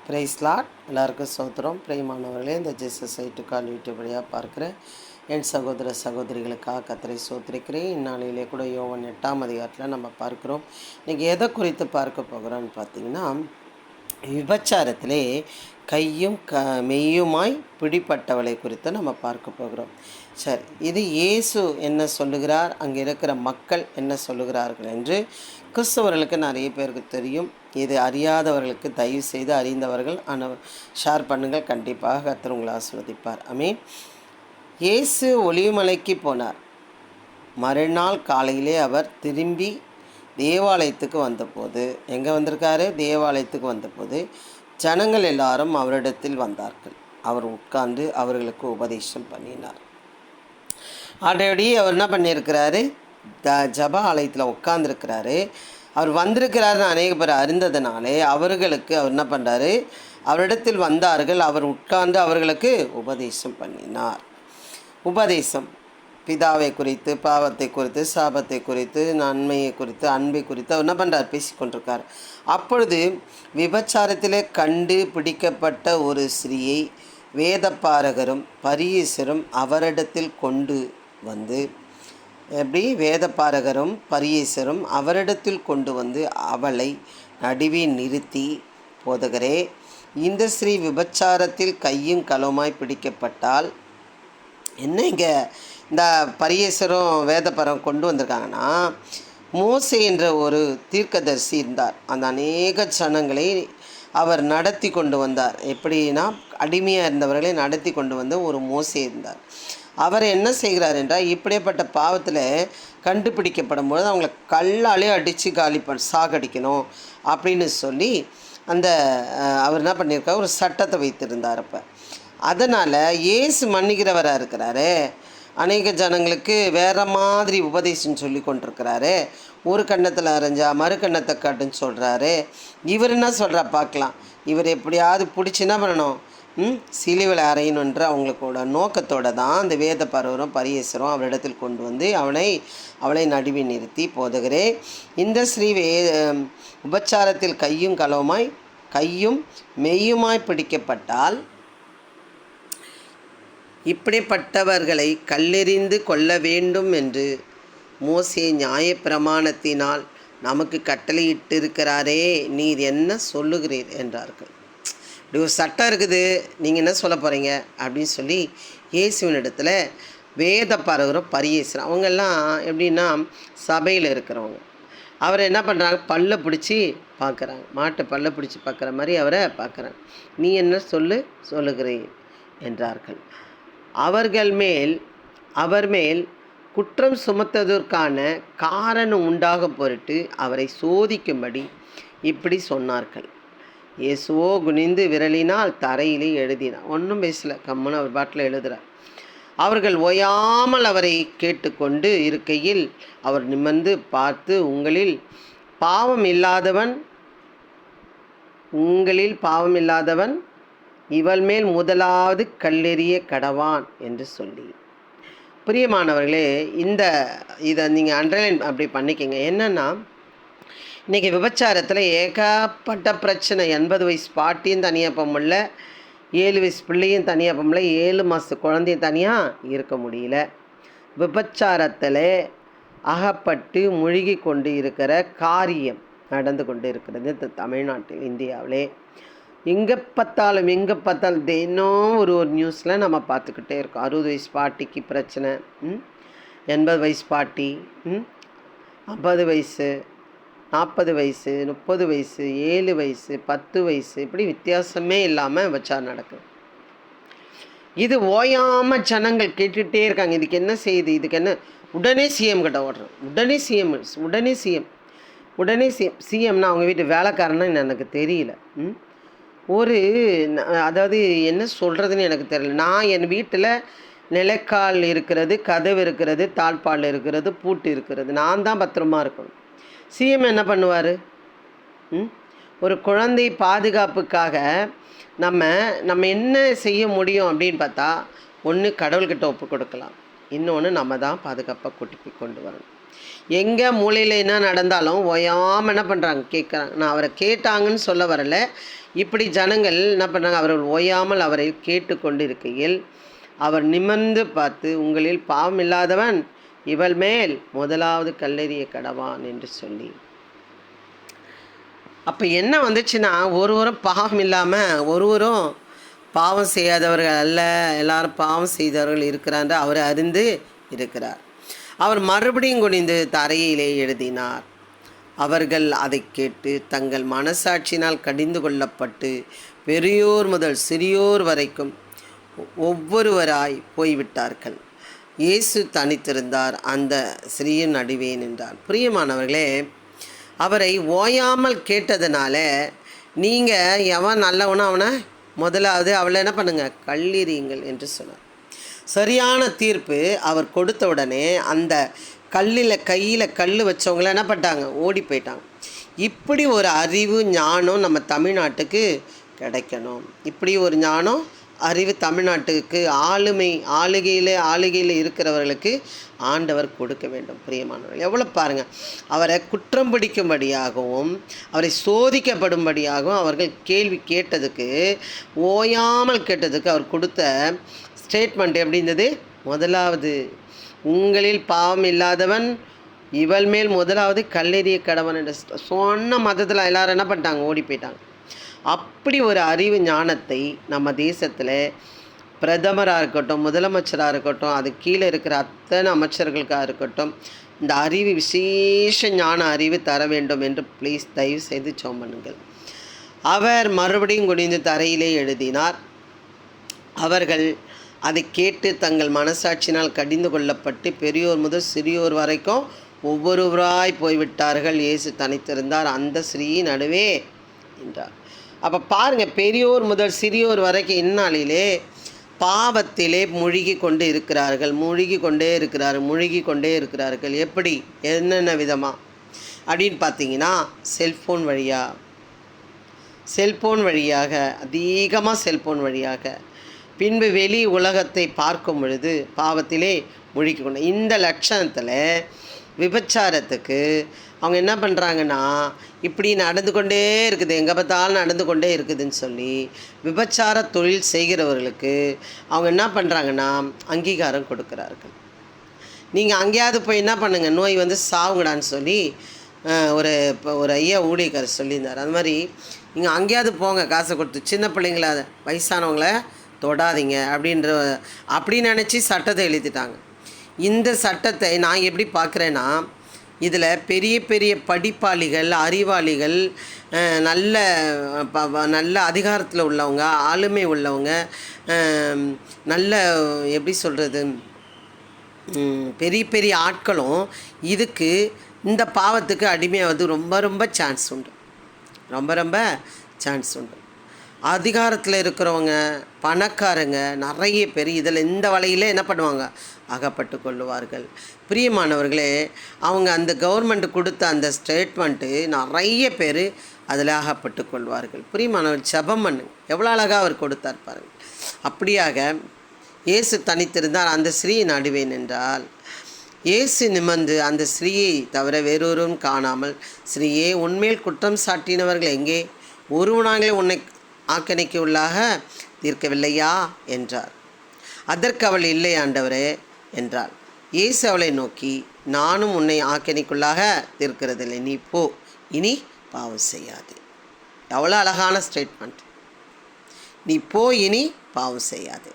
Price lot எல்லாருக்கும் சோத்திரம். பிரியமானவர்களே, இந்த ஜீசஸ் சைட்டு கால் யூடியூப் வழியாக பார்க்குற என் சகோதர சகோதரிகளுக்காக கத்தரை சோத்திரிக்கிறேன். இந்நாளிலே கூட யோவான் 8ஆம் அதிகாரத்தில் நம்ம பார்க்குறோம். இன்றைக்கி எதை குறித்து பார்க்க போகிறோன்னு பார்த்தீங்கன்னா, விபச்சாரத்திலே கையும் மெய்யுமாய் பிடிப்பட்டவளை குறித்து நம்ம பார்க்க போகிறோம். சரி, இது இயேசு என்ன சொல்லுகிறார், அங்கே இருக்கிற மக்கள் என்ன சொல்லுகிறார்கள் என்று கிறிஸ்தவர்களுக்கு நிறைய பேருக்கு தெரியும். இது அறியாதவர்களுக்கு தயவு செய்து அறிந்தவர்கள் ஷேர் பண்ணுங்கள். கண்டிப்பாக கர்த்தர் உங்களை ஆசீர்வதிப்பார். ஆமென். இயேசு ஒலிவமலைக்கு போனார். மறுநாள் காலையிலே அவர் திரும்பி தேவாலயத்துக்கு வந்தபோது, எங்கே வந்திருக்காரு? தேவாலயத்துக்கு வந்தபோது ஜனங்கள் எல்லாரும் அவரிடத்தில் வந்தார்கள். அவர் உட்கார்ந்து அவர்களுக்கு உபதேசம் பண்ணினார். ஆல்ரெடி அவர் என்ன பண்ணியிருக்கிறாரு? ஜப ஆலயத்தில் உட்கார்ந்துருக்கிறாரு. அவர் வந்திருக்கிறாருன்னு அநேக பேர் அறிந்ததுனாலே அவர்களுக்கு அவர் என்ன பண்ணுறாரு? அவரிடத்தில் வந்தார்கள். அவர் உட்கார்ந்து அவர்களுக்கு உபதேசம் பண்ணினார். உபதேசம் பிதாவை குறித்து, பாவத்தை குறித்து, சாபத்தை குறித்து, நன்மையை குறித்து, அன்பை குறித்து அவர் என்ன பண்ணுறார்? பேசி கொண்டிருக்கார். அப்பொழுது விபச்சாரத்திலே கண்டு பிடிக்கப்பட்ட ஒரு ஸ்திரீயை வேதபாரகரும் பரீசரும் அவரிடத்தில் கொண்டு வந்து, எப்படி? வேதபாரகரும் பரீசரும் அவரிடத்தில் கொண்டு வந்து அவளை நடுவே நிறுத்தி, போதகரே, இந்த ஸ்திரீ விபச்சாரத்தில் கையும் களவுமாய் பிடிக்கப்பட்டால் என்ன? இங்கே இந்த பரீசரும் வேதபாரகம் கொண்டு வந்திருக்காங்கன்னா, மோசே என்ற ஒரு தீர்க்கதரிசி இருந்தார். அந்த அநேக ஜனங்களை அவர் நடத்தி கொண்டு வந்தார். எப்படின்னா, அடிமையாக இருந்தவர்களை நடத்தி கொண்டு வந்து ஒரு மோசே இருந்தார். அவர் என்ன செய்கிறார் என்றால், இப்படிப்பட்ட பாவத்தில் கண்டுபிடிக்கப்படும் பொழுது அவங்கள கல்லாலே அடித்து சாகடிக்கணும் அப்படின்னு சொல்லி அவர் என்ன பண்ணியிருக்கார்? ஒரு சட்டத்தை வைத்திருந்தார். அப்போ அதனால் இயேசு மன்னிக்கிறவராக இருக்கிறாரு. அநேக ஜனங்களுக்கு வேறு மாதிரி உபதேசம் சொல்லி கொண்டிருக்கிறாரு. ஒரு கன்னத்தில் அரைஞ்சா மறு கன்னத்தை காட்டுன்னு சொல்கிறாரு. இவர் என்ன சொல்கிறா பார்க்கலாம். இவர் எப்படியாவது பிடிச்சி என்ன பண்ணணும்? சிலுவையில் அறையணுன்ற அவங்களுக்கோட நோக்கத்தோடு தான் அந்த வேத பரவரும் பரீசரும் அவரிடத்தில் கொண்டு வந்து அவளை நடுவி நிறுத்தி, போதகரே, இந்த ஸ்ரீ உபச்சாரத்தில் கையும் மெய்யுமாய் பிடிக்கப்பட்டால் இப்படிப்பட்டவர்களை கல்லெறிந்து கொள்ள வேண்டும் என்று மோசே நியாயப்பிரமாணத்தினால் நமக்கு கட்டளையிட்டிருக்கிறாரே, நீர் என்ன சொல்லுகிறீர் என்றார்கள். இப்படி ஒரு சட்டம் இருக்குது, நீங்கள் என்ன சொல்ல போகிறீங்க அப்படின்னு சொல்லி இயேசுவினிடத்தில் வேதபாரகரும் பரீசரும் அவங்கெல்லாம் எப்படின்னா சபையில் இருக்கிறவங்க. அவரை என்ன பண்ணுறாங்க? பல்லை பிடிச்சி பார்க்குறாங்க. மாட்டை பல்லை பிடிச்சி பார்க்குற மாதிரி அவரை பார்க்குறாங்க. நீ என்ன சொல்லுகிறீர் என்றார்கள். அவர் மேல் குற்றம் சுமத்துவதற்கான காரணம் உண்டாக பொருட்டு அவரை சோதிக்கும்படி இப்படி சொன்னார்கள். இயேசுவோ குனிந்து விரலினால் தரையிலே எழுதினார். ஒன்றும் பேசல, கம்முன்னு அவர் பாட்டில் எழுதுகிறார். அவர்கள் ஓயாமல் அவரை கேட்டுக்கொண்டு இருக்கையில் அவர் நிமிர்ந்து பார்த்து, உங்களில் பாவம் இல்லாதவன் இவள் மேல் முதலாவது கல்லெறிய கடவான் என்று சொல்லி. பிரியமானவர்களே, இதை நீங்கள் அண்டர்லைன் அப்படி பண்ணிக்கங்க. என்னென்னா, இன்றைக்கி விபச்சாரத்தில் ஏகப்பட்ட பிரச்சனை. 80 வயசு பாட்டியும் தனியாக போகல, 7 வயசு பிள்ளையும் தனியாக போகல, 7 மாதத்து குழந்தையும் தனியாக இருக்க முடியல. விபச்சாரத்தில் அகப்பட்டு முழுகி கொண்டு இருக்கிற காரியம் நடந்து கொண்டு இருக்கிறது தமிழ்நாட்டில், இந்தியாவிலே. எங்கே பார்த்தாலும் தினம் ஒரு நியூஸில் நம்ம பார்த்துக்கிட்டே இருக்கோம். 60 வயசு பாட்டிக்கு பிரச்சனை, 80 வயசு பாட்டி, 50 வயசு, 40 வயசு, 30 வயசு, 7 வயசு, 10 வயசு, இப்படி வித்தியாசமே இல்லாமல் விபச்சாரம் நடக்குது. இது ஓயாமல் ஜனங்கள் கேட்டுகிட்டே இருக்காங்க. இதுக்கு என்ன செய்யுது? இதுக்கு என்ன? உடனே சிஎம் கிட்ட ஓடுறோம். உடனே சிஎம்னா அவங்க வீட்டு வேலைக்காரன்னு எனக்கு தெரியல. அதாவது என்ன சொல்கிறதுன்னு எனக்கு தெரியல. நான் என் வீட்டில் நிலைக்கால் இருக்கிறது, கதவு இருக்கிறது, தாழ்பால் இருக்கிறது, பூட்டு இருக்கிறது. நான் தான் பத்திரமா இருக்கணும். சிஎம் என்ன பண்ணுவார்? ஒரு குழந்தை பாதுகாப்புக்காக நம்ம என்ன செய்ய முடியும் அப்படின்னு பார்த்தா, ஒன்று கடவுள்கிட்ட ஒப்பு கொடுக்கலாம், இன்னொன்று நம்ம தான் பாதுகாப்பாக கூட்டி கொண்டு வரணும். எங்கே மூலையில் என்ன நடந்தாலும் ஓயாமல் என்ன பண்ணுறாங்க? கேட்குறாங்க. நான் அவரை கேட்டாங்கன்னு சொல்ல வரலை, இப்படி ஜனங்கள் என்ன பண்ணாங்க, அவர்கள் ஓயாமல் அவரை கேட்டுக்கொண்டு இருக்கையில் அவர் நிமிர்ந்து பார்த்து, உங்களில் பாவம் இல்லாதவன் இவள் மேல் முதலாவது கல்லெறிய கடவான் என்று சொல்லி. அப்போ என்ன வந்துச்சுன்னா, ஒருவரும் பாவம் இல்லாமல், ஒருவரும் பாவம் செய்யாதவர்கள் அல்ல, எல்லாரும் பாவம் செய்தவர்கள் இருக்கிறார் அவர் அறிந்து இருக்கிறார். அவர் மறுபடியும் குனிந்து தரையிலே எழுதினார். அவர்கள் அதை கேட்டு தங்கள் மனசாட்சியினால் கடிந்து கொள்ளப்பட்டு பெரியோர் முதல் சிறியோர் வரைக்கும் ஒவ்வொருவராய் போய்விட்டார்கள். இயேசு தனித்திருந்தார், அந்த ஸ்திரீயின் நடுவே நின்றார். பிரியமானவர்களே, அவரை ஓயாமல் கேட்டதுனால நீங்கள் எவன் நல்லவனோ அவனை முதலாவது அவளை என்ன பண்ணுங்கள், கல்லெறியுங்கள் என்று சொன்னார். சரியான தீர்ப்பு அவர் கொடுத்த உடனே அந்த கையில் கல் வச்சவங்கள என்ன பண்ணிட்டாங்க, ஓடி போயிட்டாங்க. இப்படி ஒரு அறிவு ஞானம் நம்ம தமிழ்நாட்டுக்கு கிடைக்கணும். இப்படி ஒரு ஞானம் அறிவு தமிழ்நாட்டுக்கு ஆளுகையில் இருக்கிறவர்களுக்கு ஆண்டவர் கொடுக்க வேண்டும். பிரியமானவர்கள், எவ்வளோ பாருங்கள், அவரை குற்றம் பிடிக்கும்படியாகவும் அவரை சோதிக்கப்படும்படியாகவும் அவர்கள் கேள்வி கேட்டதுக்கு, ஓயாமல் கேட்டதுக்கு அவர் கொடுத்த ஸ்டேட்மெண்ட் எப்படி இருந்தது? முதலாவது, உங்களில் பாவம் இல்லாதவன் இவள் மேல் முதலாவது கல்லெறிய கடவன் என்று சொன்ன மதத்தில் எல்லாரும் என்ன பண்ணிட்டாங்க, ஓடி போயிட்டாங்க. அப்படி ஒரு அறிவு ஞானத்தை நம்ம தேசத்தில் பிரதமராக இருக்கட்டும், முதலமைச்சராக இருக்கட்டும், அது கீழே இருக்கிற அத்தனை அமைச்சர்களுக்காக இருக்கட்டும், இந்த அறிவு விசேஷ ஞான அறிவு தர வேண்டும் என்று ப்ளீஸ் தயவு செய்து ஜெபம் பண்ணுங்கள். அவர் மறுபடியும் குனிந்து தரையிலே எழுதினார். அவர்கள் அதை கேட்டு தங்கள் மனசாட்சியினால் கடிந்து கொள்ளப்பட்டு பெரியோர் முதல் சிறியோர் வரைக்கும் ஒவ்வொருவராய் போய்விட்டார்கள். இயேசு தனித்திருந்தார், அந்த ஸ்திரீயின் நடுவே என்றார். அப்போ பாருங்கள், பெரியோர் முதல் சிறியோர் வரைக்கும் இந்நாளிலே பாவத்திலே முழுகி கொண்டே இருக்கிறார்கள். எப்படி, என்னென்ன விதமாக அப்படின்னு பார்த்தீங்கன்னா, செல்ஃபோன் வழியாக அதிகமாக செல்ஃபோன் வழியாக, பின்பு வெளி உலகத்தை பார்க்கும் பொழுது பாவத்திலே முழுகி கொண்டு, இந்த லட்சணத்தில் விபச்சாரத்துக்கு அவங்க என்ன பண்ணுறாங்கன்னா, இப்படி நடந்து கொண்டே இருக்குது, எங்கே பார்த்தாலும் நடந்து கொண்டே இருக்குதுன்னு சொல்லி விபச்சார தொழில் செய்கிறவர்களுக்கு அவங்க என்ன பண்ணுறாங்கன்னா அங்கீகாரம் கொடுக்குறார்கள். நீங்கள் அங்கேயாவது போய் என்ன பண்ணுங்கள், நோய் வந்து சாவுங்கடான்னு சொல்லி ஒரு ஐயா ஊழியக்காரர் சொல்லியிருந்தார். அது மாதிரி நீங்கள் அங்கேயாவது போங்க, காசை கொடுத்து, சின்ன பிள்ளைங்கள வயசானவங்கள தொடாதீங்க அப்படின்னு நினச்சி சட்டத்தை எழுதிட்டாங்க. இந்த சட்டத்தை நான் எப்படி பார்க்குறேன்னா, இதில் பெரிய பெரிய படிப்பாளிகள், அறிவாளிகள், நல்ல அதிகாரத்தில் உள்ளவங்க, ஆளுமை உள்ளவங்க, நல்ல எப்படி சொல்கிறது, பெரிய பெரிய ஆட்களும் இதுக்கு, இந்த பாவத்துக்கு அடிமையாவது ரொம்ப சான்ஸ் உண்டு. அதிகாரத்தில் இருக்கிறவங்க, பணக்காரங்க, நிறைய பேர் இதில் இந்த வலையில் என்ன பண்ணுவாங்க, அகப்பட்டு கொள்ளுவார்கள். பிரியமானவர்களே, அவங்க அந்த கவர்மெண்ட் கொடுத்த அந்த ஸ்டேட்மெண்ட்டு நிறைய பேர் அதில் அகப்பட்டு கொள்வார்கள். பிரியமானவர், ஜெபம் பண்ணுங்க, எவ்வளோ அழகாக அவர் கொடுத்தார் பாருங்கள். அப்படியாக இயேசு தனித்திருந்தார், அந்த ஸ்திரீயை நடுவேன் என்றால், இயேசு நிமிர்ந்து அந்த ஸ்திரீயை தவிர வேறொரும் காணாமல், ஸ்திரீயே, உன்மேல் குற்றம் சாட்டினவர்கள் எங்கே? ஒருவனாங்களே உன்னை ஆக்கணைக்கு உள்ளாக தீர்க்கவில்லையா என்றார். அதற்கு அவள், இல்லை ஆண்டவரே என்றாள். இயேசு அவளை நோக்கி, நானும் உன்னை ஆக்கணைக்குள்ளாக தீர்க்கிறதில்லை, நீ போ, இனி பாவம் செய்யாது. எவ்வளோ அழகான ஸ்டேட்மெண்ட். நீ போ, இனி பாவம் செய்யாது.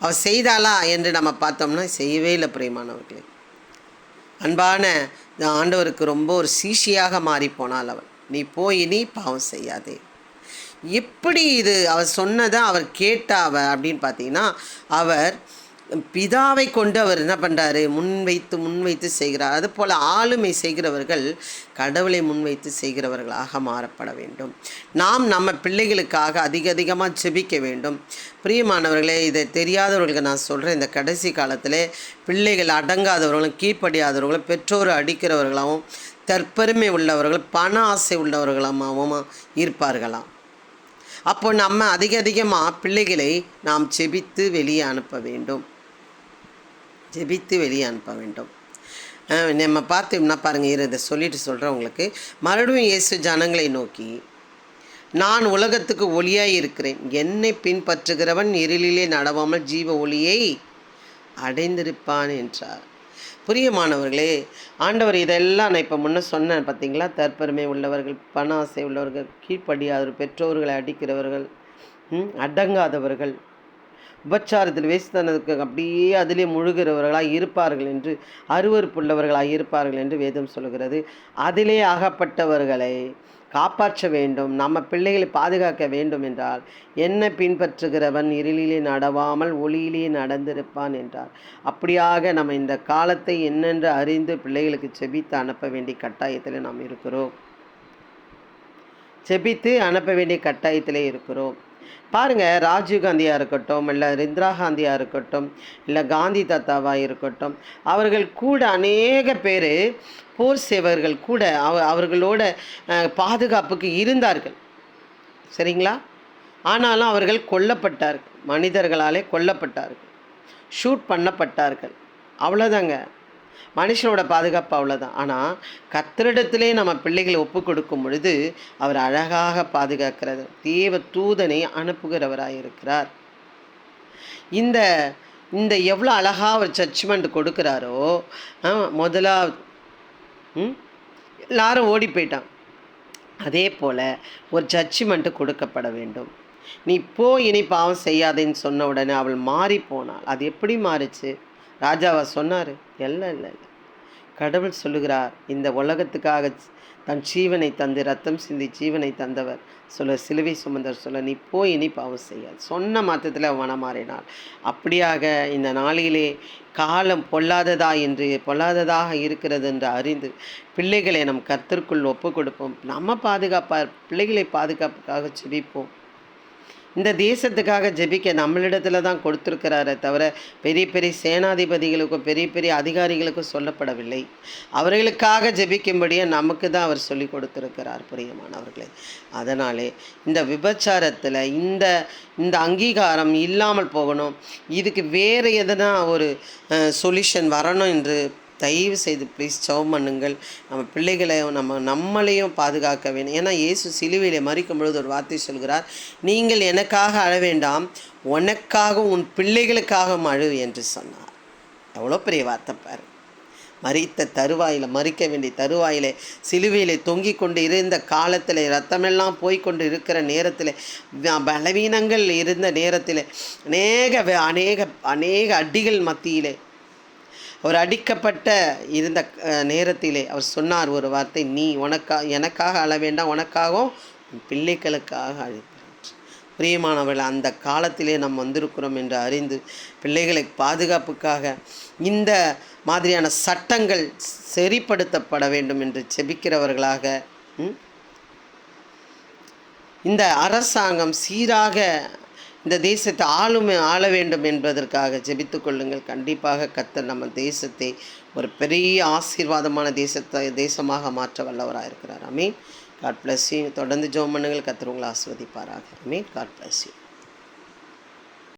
அவள் செய்தாளா என்று நம்ம பார்த்தோம்னா செய்யவே இல்லை. பிரியமானவர்களே, அன்பான ஆண்டவருக்கு ரொம்ப ஒரு சீஷியாக மாறி போனாள் அவள். நீ போய் இனி பாவம் செய்யாதே. எப்படி இது அவர் சொன்னதை அவர் கேட்டாவ அப்படின்னு பார்த்தீங்கன்னா, அவர் பிதாவை கொண்டு அவர் என்ன பண்ணுறாரு, முன்வைத்து செய்கிறார். அதுபோல் ஆளுமை செய்கிறவர்கள் கடவுளை முன்வைத்து செய்கிறவர்களாக மாறப்பட வேண்டும். நாம் நம்ம பிள்ளைகளுக்காக அதிகமாக ஜெபிக்க வேண்டும். பிரியமானவர்களே, இதை தெரியாதவர்களுக்கு நான் சொல்கிறேன், இந்த கடைசி காலத்தில் பிள்ளைகள் அடங்காதவர்களும் கீழ்ப்படியாதவர்களும் பெற்றோரை அடிக்கிறவர்களாகவும் தற்பெருமை உள்ளவர்கள் பண ஆசை உள்ளவர்களாகவும் இருப்பார்களாம். அப்போ நம்ம அதிகமாக பிள்ளைகளை நாம் ஜெபித்து வெளியே அனுப்ப வேண்டும். நம்ம பார்த்தோம்னா பாருங்கள், இதை சொல்லிட்டு சொல்கிறேன் உங்களுக்கு. மறுபடியும் இயேசு ஜனங்களை நோக்கி, நான் உலகத்துக்கு ஒளியாய் இருக்கிறேன். என்னை பின்பற்றுகிறவன் இருளிலே நடவாமல் ஜீவ ஒளியை அடைந்திருப்பான் என்றார். பிரியமானவர்களே, ஆண்டவர் இதெல்லாம் நான் இப்போ முன்ன சொன்னேன் பார்த்தீங்களா? தற்பெருமை உள்ளவர்கள், பண ஆசை உள்ளவர்கள், கீழ்ப்படியாதவர்கள், பெற்றோர்களை அடிக்கிறவர்கள், அடங்காதவர்கள், உபச்சாரத்தில் வேசித்தனதுக்கு அப்படியே அதிலே முழுகிறவர்களாக இருப்பார்கள் என்று, அருவருப்புள்ளவர்களாக இருப்பார்கள் என்று வேதம் சொல்கிறது. அதிலே அகப்பட்டவர்களை காப்பாற்ற வேண்டும், நம்ம பிள்ளைகளை பாதுகாக்க வேண்டும் என்றால், என்னை பின்பற்றுகிறவன் இருளிலே நடவாமல் ஒளியிலே நடந்திருப்பான் என்றார். அப்படியாக நம்ம இந்த காலத்தை என்னென்று அறிந்து பிள்ளைகளுக்கு செபித்து அனுப்ப வேண்டிய கட்டாயத்தில் நாம் இருக்கிறோம். செபித்து அனுப்ப வேண்டிய கட்டாயத்திலே இருக்கிறோம். பாருங்கள், ராஜீவ்காந்தியாக இருக்கட்டும், இல்லை இந்திரா காந்தியாக இருக்கட்டும், இல்லை காந்தி தாத்தாவாக இருக்கட்டும், அவர்கள் கூட அநேக பேர் போர் சேவர்கள் கூட அவர்களோட பாதுகாப்புக்கு இருந்தார்கள். சரிங்களா? ஆனாலும் அவர்கள் கொல்லப்பட்டார்கள், மனிதர்களாலே கொல்லப்பட்டார்கள், ஷூட் பண்ணப்பட்டார்கள். அவ்வளோதாங்க, மனுஷனோட பாதுகாப்பு அவ்வளோதான். ஆனால் கர்த்தரிடத்திலே நம்ம பிள்ளைகளை ஒப்பு கொடுக்கும் பொழுது அவர் அழகாக பாதுகாக்கிறது, தேவ தூதனை அனுப்புகிறவராக இருக்கிறார். இந்த இந்த எவ்வளோ அழகாக ஒரு ஜட்ஜ்மெண்ட் கொடுக்குறாரோ, முதலாவது எல்லாரும் ஓடி போயிட்டான். அதே போல் ஒரு ஜட்ஜ்மெண்ட்டு கொடுக்கப்பட வேண்டும். நீ இனி பாவம் செய்யாதேன்னு சொன்ன உடனே அவள் மாறி போனாள். அது எப்படி மாறுச்சு? ராஜாவா சொன்னார்? இல்லை, கடவுள் சொல்லுகிறார், இந்த உலகத்துக்காக தன் ஜீவனை தந்து ரத்தம் சிந்தி ஜீவனை தந்தவர் சொல்ல, சிலுவை சுமந்தர் சொல்ல, நீ இனி பாவம் செய்யாது சொன்ன மாத்திரத்தில் மனமாறினாள். அப்படியாக இந்த நாளிலே காலம் பொல்லாததாக இருக்கிறது என்று அறிந்து பிள்ளைகளை நம் கர்த்தருக்குள் ஒப்பு கொடுப்போம். நம்ம பிள்ளைகளை பாதுகாப்புக்காக செபிப்போம். இந்த தேசத்துக்காக ஜெபிக்க நம்மளிடத்துல தான் கொடுத்துருக்கிறாரே தவிர பெரிய பெரிய சேனாதிபதிகளுக்கும் பெரிய பெரிய அதிகாரிகளுக்கும் சொல்லப்படவில்லை. அவர்களுக்காக ஜெபிக்கும்படியே நமக்கு தான் அவர் சொல்லி கொடுத்துருக்கிறார். பிரியமானவர்களே, அதனாலே இந்த விபச்சாரத்தில் இந்த அங்கீகாரம் இல்லாமல் போகணும். இதுக்கு வேறு எதனா ஒரு சொல்யூஷன் வரணும் என்று தயவு செய்து ப்ளீஸ் ஜெபம் பண்ணுங்கள். நம்ம பிள்ளைகளையும் நம்மளையும் பாதுகாக்க வேண்டும். ஏன்னா இயேசு சிலுவையில் மரிக்கும் பொழுது ஒரு வார்த்தை சொல்கிறார், நீங்கள் எனக்காக அழ வேண்டாம், உனக்காக உன் பிள்ளைகளுக்காக அழு என்று சொன்னார். எவ்வளோ பெரிய வார்த்தை பாரு. மறிக்க வேண்டிய தருவாயிலே சிலுவையிலே தொங்கி கொண்டு இருந்த காலத்தில், இரத்தமெல்லாம் போய்கொண்டு இருக்கிற நேரத்தில், பலவீனங்கள் இருந்த நேரத்தில், அநேக அடிகள் மத்தியிலே அவர் அடிக்கப்பட்ட இருந்த நேரத்திலே அவர் சொன்னார் ஒரு வார்த்தை, நீ எனக்காக அழ வேண்டாம், உனக்காகவும் பிள்ளைகளுக்காக அழைப்பார். பிரியமானவர்கள், அந்த காலத்திலே நாம் வந்திருக்கிறோம் என்று அறிந்து பிள்ளைகளை பாதுகாப்புக்காக இந்த மாதிரியான சட்டங்கள் சரிப்படுத்தப்பட வேண்டும் என்று செபிக்கிறவர்களாக, இந்த அரசாங்கம் சீராக இந்த தேசத்தை ஆள வேண்டும் என்பதற்காக ஜெபித்து கொள்ளுங்கள். கண்டிப்பாக கர்த்தர் நம்ம தேசத்தை ஒரு பெரிய ஆசீர்வாதமான தேசமாக மாற்ற வல்லவராக இருக்கிறார். ஆமென். God bless you. தொடர்ந்து ஜெபம் பண்ணுங்கள். கர்த்தர் உங்களை ஆசீர்வதிப்பாராக. ஆமென். God bless you.